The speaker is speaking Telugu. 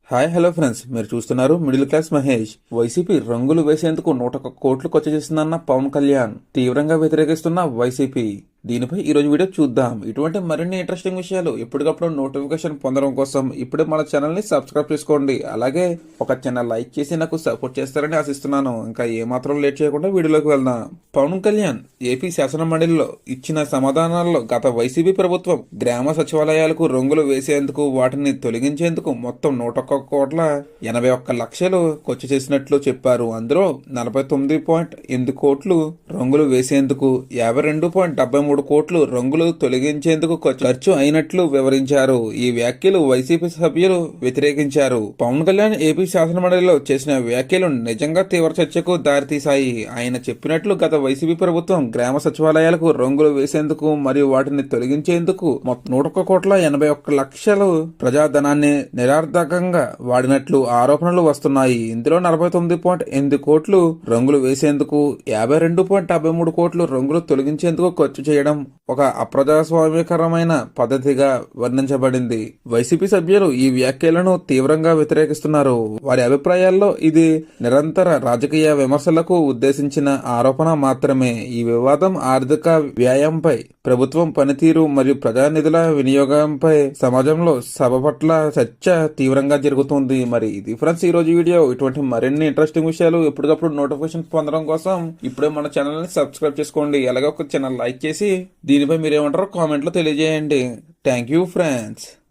హాయ్ హలో ఫ్రెండ్స్, మీరు చూస్తున్నారు మిడిల్ క్లాస్ మహేష్. వైసీపీ రంగులు వేసేందుకు 101 కోట్లు ఖర్చు చేసిందన్న పవన్ కళ్యాణ్ తీవ్రంగా వ్యతిరేకిస్తున్న వైసీపీ. దీనిపై ఈరోజు వీడియో చూద్దాం. ఇటువంటి మరిన్ని ఇంట్రెస్టింగ్ విషయాలు ఎప్పటికప్పుడు నోటిఫికేషన్ పొందడం కోసం ఇప్పుడే మన ఛానల్ని సబ్స్క్రైబ్ చేసుకోండి. అలాగే ఒక చిన్న లైక్ చేసి నాకు సపోర్ట్ చేస్తారని ఆశిస్తున్నాను. ఇంకా ఏమాత్రం లేట్ చేయకుండా వీడియోలోకి వెళ్దాం. పవన్ కళ్యాణ్ ఏపీ శాసన మండలిలో ఇచ్చిన సమాధానాల్లో గత వైసీపీ ప్రభుత్వం గ్రామ సచివాలయాలకు రంగులు వేసేందుకు, వాటిని తొలగించేందుకు మొత్తం 101,81,00,000 ఖర్చు చేసినట్లు చెప్పారు. అందులో 49.8 కోట్లు రంగులు వేసేందుకు, 52.73 కోట్లు రంగులు తొలగించేందుకు ఖర్చు అయినట్లు వివరించారు. ఈ వ్యాఖ్యలు వైసీపీ సభ్యులు వ్యతిరేకించారు. పవన్ కళ్యాణ్ ఏపీ శాసనమండలిలో చేసిన వ్యాఖ్యలు నిజంగా తీవ్ర చర్చకు దారితీశాయి. ఆయన చెప్పినట్లు గత వైసీపీ ప్రభుత్వం గ్రామ సచివాలయాలకు రంగులు వేసేందుకు మరియు వాటిని తొలగించేందుకు మొత్తం 101,81,00,000 ప్రజాధనాన్ని నిరర్థకంగా వాడినట్లు ఆరోపణలు వస్తున్నాయి. ఇందులో 49.8 కోట్లు రంగులు వేసేందుకు, 52.73 కోట్లు రంగులు తొలగించేందుకు ఖర్చు చేయడం ఒక అప్రజాస్వామ్యకరమైన పద్ధతిగా వర్ణించబడింది. వైసీపీ సభ్యులు ఈ వ్యాఖ్యలను తీవ్రంగా వ్యతిరేకిస్తున్నారు. వారి అభిప్రాయాల్లో ఇది నిరంతర రాజకీయ విమర్శలకు ఉద్దేశించిన ఆరోపణ మాత్రమే. ఈ వివాదం ఆర్థిక వ్యయంపై, ప్రభుత్వం పనితీరు మరియు ప్రజానిధుల వినియోగంపై సమాజంలో సభ పట్ల చర్చ తీవ్రంగా జరుగుతుంది. మరి ఇది ఫ్రెండ్స్ ఈ రోజు వీడియో. ఇటువంటి మరిన్ని ఇంట్రెస్టింగ్ విషయాలు ఎప్పటికప్పుడు నోటిఫికేషన్ పొందడం కోసం ఇప్పుడే మన ఛానల్ ని సబ్స్క్రైబ్ చేసుకోండి. అలాగే ఒక ఛానల్ లైక్ చేసి దీనిపై మీరేమంటారో కామెంట్లో తెలియజేయండి. Thank you friends.